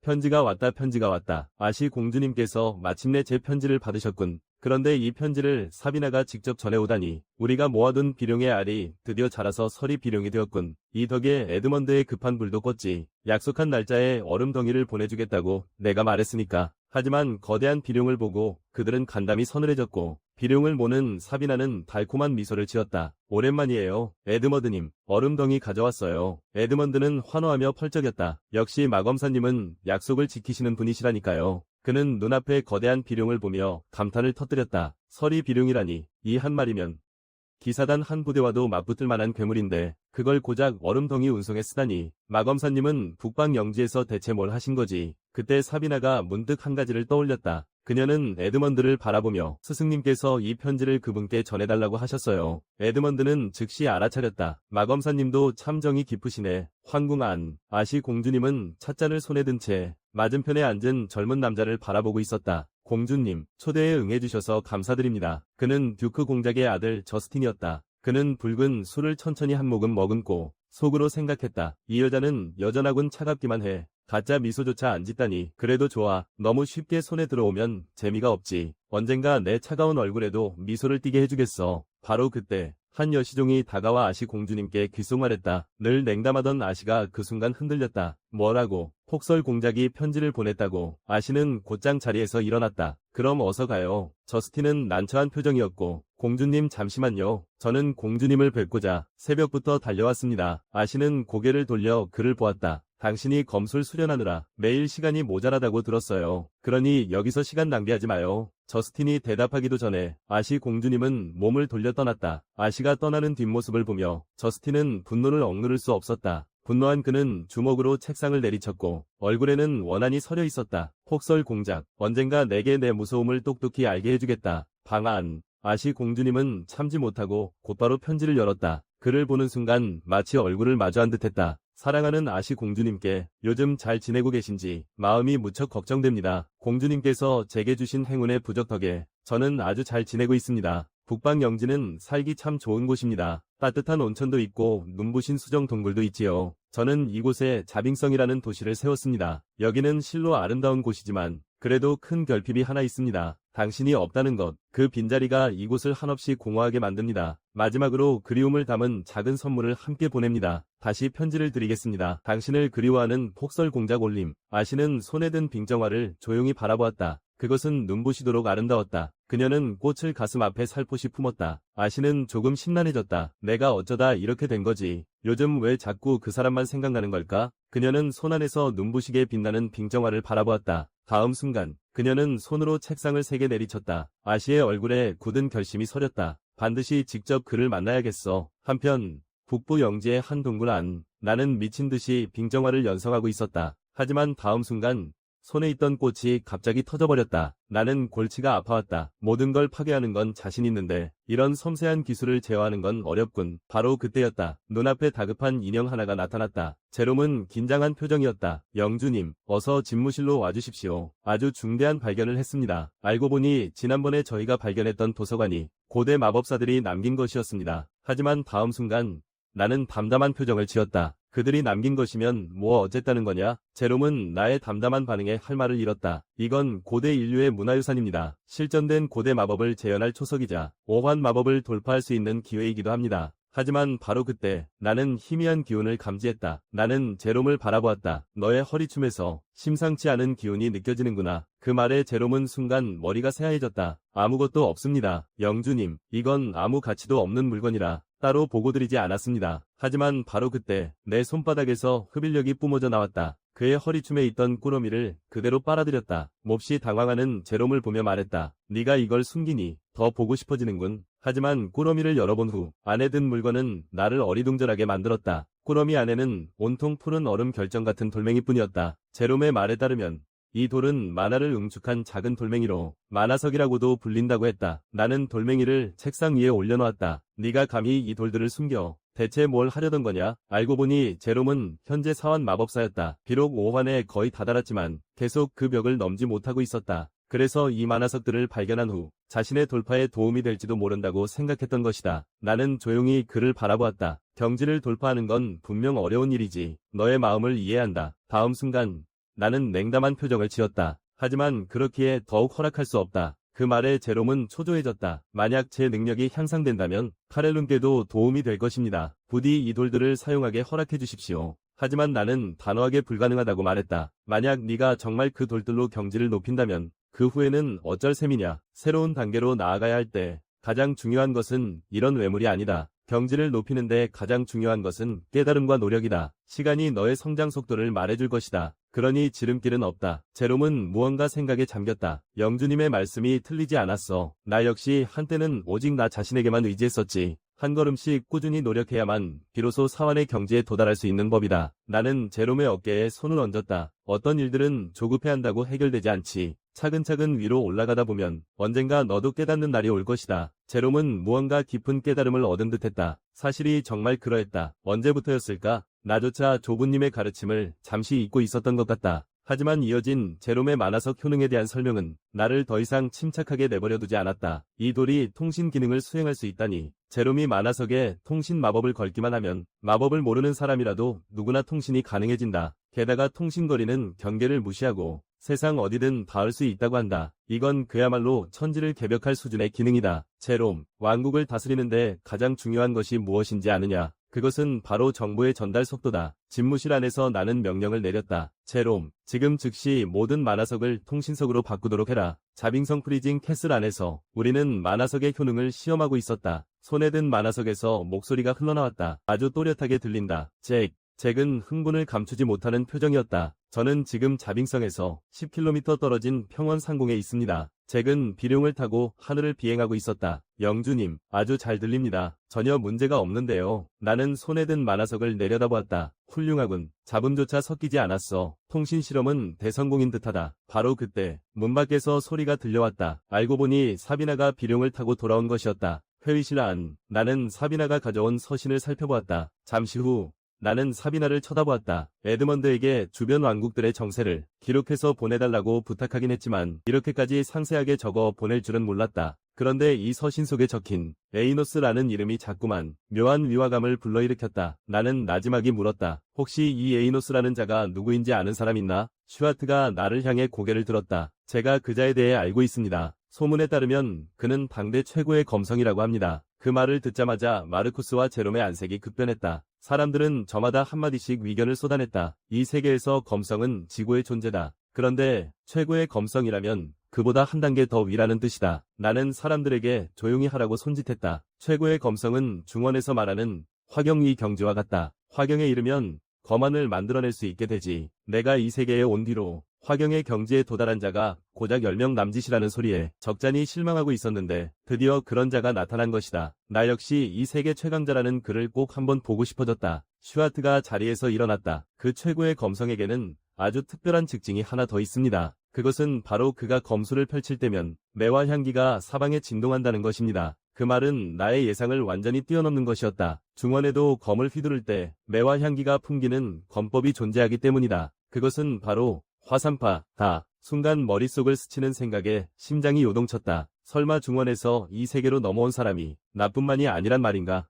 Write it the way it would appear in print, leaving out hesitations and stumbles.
편지가 왔다 편지가 왔다. 아시 공주님께서 마침내 제 편지를 받으셨군. 그런데 이 편지를 사비나가 직접 전해오다니 우리가 모아둔 비룡의 알이 드디어 자라서 설이 비룡이 되었군. 이 덕에 에드먼드의 급한 불도 껐지. 약속한 날짜에 얼음덩이를 보내주겠다고 내가 말했으니까. 하지만 거대한 비룡을 보고 그들은 간담이 서늘해졌고 비룡을 모는 사비나는 달콤한 미소를 지었다. 오랜만이에요. 에드먼드님, 얼음덩이 가져왔어요. 에드먼드는 환호하며 펄쩍였다. 역시 마검사님은 약속을 지키시는 분이시라니까요. 그는 눈앞에 거대한 비룡을 보며 감탄을 터뜨렸다. 설이 비룡이라니, 이 한 마리면 기사단 한 부대와도 맞붙을 만한 괴물인데 그걸 고작 얼음덩이 운송에 쓰다니. 마검사님은 북방 영지에서 대체 뭘 하신 거지? 그때 사비나가 문득 한 가지를 떠올렸다. 그녀는 에드먼드를 바라보며 스승님께서 이 편지를 그분께 전해달라고 하셨어요. 에드먼드는 즉시 알아차렸다. 마검사님도 참 정이 깊으시네. 황궁안, 아시 공주님은 찻잔을 손에 든 채 맞은편에 앉은 젊은 남자를 바라보고 있었다. 공주님, 초대에 응해주셔서 감사드립니다. 그는 듀크 공작의 아들 저스틴이었다. 그는 붉은 술을 천천히 한 모금 머금고 속으로 생각했다. 이 여자는 여전하군. 차갑기만 해. 가짜 미소조차 안 짓다니. 그래도 좋아. 너무 쉽게 손에 들어오면 재미가 없지. 언젠가 내 차가운 얼굴에도 미소를 띠게 해주겠어. 바로 그때 한 여시종이 다가와 아시 공주님께 귓속말했다. 늘 냉담하던 아시가 그 순간 흔들렸다. 뭐라고? 폭설 공작이 편지를 보냈다고. 아시는 곧장 자리에서 일어났다. 그럼 어서 가요. 저스틴은 난처한 표정이었고, 공주님 잠시만요. 저는 공주님을 뵙고자 새벽부터 달려왔습니다. 아시는 고개를 돌려 그를 보았다. 당신이 검술 수련하느라 매일 시간이 모자라다고 들었어요. 그러니 여기서 시간 낭비하지 마요. 저스틴이 대답하기도 전에 아시 공주님은 몸을 돌려 떠났다. 아시가 떠나는 뒷모습을 보며 저스틴은 분노를 억누를 수 없었다. 분노한 그는 주먹으로 책상을 내리쳤고 얼굴에는 원한이 서려 있었다. 폭설 공작, 언젠가 내게 내 무서움을 똑똑히 알게 해주겠다. 방안. 아시 공주님은 참지 못하고 곧바로 편지를 열었다. 글을 보는 순간 마치 얼굴을 마주한 듯했다. 사랑하는 아시 공주님께 요즘 잘 지내고 계신지 마음이 무척 걱정됩니다. 공주님께서 제게 주신 행운의 부적 덕에 저는 아주 잘 지내고 있습니다. 북방 영지는 살기 참 좋은 곳입니다. 따뜻한 온천도 있고 눈부신 수정 동굴도 있지요. 저는 이곳에 자빙성이라는 도시를 세웠습니다. 여기는 실로 아름다운 곳이지만 그래도 큰 결핍이 하나 있습니다. 당신이 없다는 것, 그 빈자리가 이곳을 한없이 공허하게 만듭니다. 마지막으로 그리움을 담은 작은 선물을 함께 보냅니다. 다시 편지를 드리겠습니다. 당신을 그리워하는 폭설 공작 올림. 아시는 손에 든 빙정화를 조용히 바라보았다. 그것은 눈부시도록 아름다웠다. 그녀는 꽃을 가슴 앞에 살포시 품었다. 아시는 조금 심란해졌다. 내가 어쩌다 이렇게 된 거지. 요즘 왜 자꾸 그 사람만 생각나는 걸까? 그녀는 손 안에서 눈부시게 빛나는 빙정화를 바라보았다. 다음 순간 그녀는 손으로 책상을 3개 내리쳤다. 아시의 얼굴에 굳은 결심이 서렸다. 반드시 직접 그를 만나야겠어. 한편 북부 영지의 한 동굴 안, 나는 미친 듯이 빙정화를 연성하고 있었다. 하지만 다음 순간 손에 있던 꽃이 갑자기 터져버렸다. 나는 골치가 아파왔다. 모든 걸 파괴하는 건 자신 있는데 이런 섬세한 기술을 제어하는 건 어렵군. 바로 그때였다. 눈앞에 다급한 인형 하나가 나타났다. 제롬은 긴장한 표정이었다. 영주님, 어서 집무실로 와주십시오. 아주 중대한 발견을 했습니다. 알고 보니 지난번에 저희가 발견했던 도서관이 고대 마법사들이 남긴 것이었습니다. 하지만 다음 순간 나는 담담한 표정을 지었다. 그들이 남긴 것이면 뭐 어쨌다는 거냐? 제롬은 나의 담담한 반응에 할 말을 잃었다. 이건 고대 인류의 문화유산입니다. 실전된 고대 마법을 재현할 초석이자 오환 마법을 돌파할 수 있는 기회이기도 합니다. 하지만 바로 그때 나는 희미한 기운을 감지했다. 나는 제롬을 바라보았다. 너의 허리춤에서 심상치 않은 기운이 느껴지는구나. 그 말에 제롬은 순간 머리가 새하얘졌다. 아무것도 없습니다. 영주님, 이건 아무 가치도 없는 물건이라 따로 보고드리지 않았습니다. 하지만 바로 그때 내 손바닥에서 흡일력이 뿜어져 나왔다. 그의 허리춤에 있던 꾸러미를 그대로 빨아들였다. 몹시 당황하는 제롬을 보며 말했다. 네가 이걸 숨기니 더 보고 싶어지는군. 하지만 꾸러미를 열어본 후 안에 든 물건은 나를 어리둥절하게 만들었다. 꾸러미 안에는 온통 푸른 얼음 결정 같은 돌멩이뿐이었다. 제롬의 말에 따르면 이 돌은 만화를 응축한 작은 돌멩이로 만화석이라고도 불린다고 했다. 나는 돌멩이를 책상 위에 올려놓았다. 네가 감히 이 돌들을 숨겨 대체 뭘 하려던 거냐? 알고 보니 제롬은 현재 사환 마법사였다. 비록 5환에 거의 다다랐지만 계속 그 벽을 넘지 못하고 있었다. 그래서 이 만화석들을 발견한 후 자신의 돌파에 도움이 될지도 모른다고 생각했던 것이다. 나는 조용히 그를 바라보았다. 경지를 돌파하는 건 분명 어려운 일이지. 너의 마음을 이해한다. 다음 순간 나는 냉담한 표정을 지었다. 하지만 그렇기에 더욱 허락할 수 없다. 그 말에 제롬은 초조해졌다. 만약 제 능력이 향상된다면 카렐룬께도 도움이 될 것입니다. 부디 이 돌들을 사용하게 허락해 주십시오. 하지만 나는 단호하게 불가능하다고 말했다. 만약 네가 정말 그 돌들로 경지를 높인다면 그 후에는 어쩔 셈이냐. 새로운 단계로 나아가야 할 때 가장 중요한 것은 이런 외물이 아니다. 경지를 높이는데 가장 중요한 것은 깨달음과 노력이다. 시간이 너의 성장 속도를 말해줄 것이다. 그러니 지름길은 없다. 제롬은 무언가 생각에 잠겼다. 영주님의 말씀이 틀리지 않았어. 나 역시 한때는 오직 나 자신에게만 의지했었지. 한 걸음씩 꾸준히 노력해야만 비로소 사환의 경지에 도달할 수 있는 법이다. 나는 제롬의 어깨에 손을 얹었다. 어떤 일들은 조급해한다고 해결되지 않지. 차근차근 위로 올라가다 보면 언젠가 너도 깨닫는 날이 올 것이다. 제롬은 무언가 깊은 깨달음을 얻은 듯했다. 사실이 정말 그러했다. 언제부터였을까? 나조차 조부님의 가르침을 잠시 잊고 있었던 것 같다. 하지만 이어진 제롬의 만화석 효능에 대한 설명은 나를 더 이상 침착하게 내버려두지 않았다. 이 돌이 통신 기능을 수행할 수 있다니. 제롬이 만화석에 통신 마법을 걸기만 하면 마법을 모르는 사람이라도 누구나 통신이 가능해진다. 게다가 통신거리는 경계를 무시하고 세상 어디든 닿을 수 있다고 한다. 이건 그야말로 천지를 개벽할 수준의 기능이다. 제롬, 왕국을 다스리는데 가장 중요한 것이 무엇인지 아느냐? 그것은 바로 정보의 전달 속도다. 집무실 안에서 나는 명령을 내렸다. 제롬, 지금 즉시 모든 만화석을 통신석으로 바꾸도록 해라. 자빙성 프리징 캐슬 안에서 우리는 만화석의 효능을 시험하고 있었다. 손에 든 만화석에서 목소리가 흘러나왔다. 아주 또렷하게 들린다. 잭은 흥분을 감추지 못하는 표정이었다. 저는 지금 자빙성에서 10km 떨어진 평원 상공에 있습니다. 잭은 비룡을 타고 하늘을 비행하고 있었다. 영주님, 아주 잘 들립니다. 전혀 문제가 없는데요. 나는 손에 든 만화석을 내려다보았다. 훌륭하군. 잡음조차 섞이지 않았어. 통신 실험은 대성공인 듯하다. 바로 그때 문 밖에서 소리가 들려왔다. 알고 보니 사비나가 비룡을 타고 돌아온 것이었다. 회의실 안, 나는 사비나가 가져온 서신을 살펴보았다. 잠시 후 나는 사비나를 쳐다보았다. 에드먼드에게 주변 왕국들의 정세를 기록해서 보내달라고 부탁하긴 했지만 이렇게까지 상세하게 적어 보낼 줄은 몰랐다. 그런데 이 서신 속에 적힌 에이노스라는 이름이 자꾸만 묘한 위화감을 불러일으켰다. 나는 나지막이 물었다. 혹시 이 에이노스라는 자가 누구인지 아는 사람 있나? 슈아트가 나를 향해 고개를 들었다. 제가 그자에 대해 알고 있습니다. 소문에 따르면 그는 당대 최고의 검성이라고 합니다. 그 말을 듣자마자 마르쿠스와 제롬의 안색이 급변했다. 사람들은 저마다 한마디씩 위견을 쏟아냈다. 이 세계에서 검성은 지고의 존재다. 그런데 최고의 검성이라면 그보다 한 단계 더 위라는 뜻이다. 나는 사람들에게 조용히 하라고 손짓했다. 최고의 검성은 중원에서 말하는 화경위 경지와 같다. 화경에 이르면 거만을 만들어낼 수 있게 되지. 내가 이 세계에 온 뒤로 화경의 경지에 도달한 자가 고작 10명 남짓이라는 소리에 적잖이 실망하고 있었는데 드디어 그런 자가 나타난 것이다. 나 역시 이 세계 최강자라는 그를 꼭 한번 보고 싶어졌다. 슈아트가 자리에서 일어났다. 그 최고의 검성에게는 아주 특별한 직징이 하나 더 있습니다. 그것은 바로 그가 검술을 펼칠 때면 매와 향기가 사방에 진동한다는 것입니다. 그 말은 나의 예상을 완전히 뛰어넘는 것이었다. 중원에도 검을 휘두를 때 매와 향기가 풍기는 검법이 존재하기 때문이다. 그것은 바로 화산파다. 순간 머릿속을 스치는 생각에 심장이 요동쳤다. 설마 중원에서 이 세계로 넘어온 사람이 나뿐만이 아니란 말인가?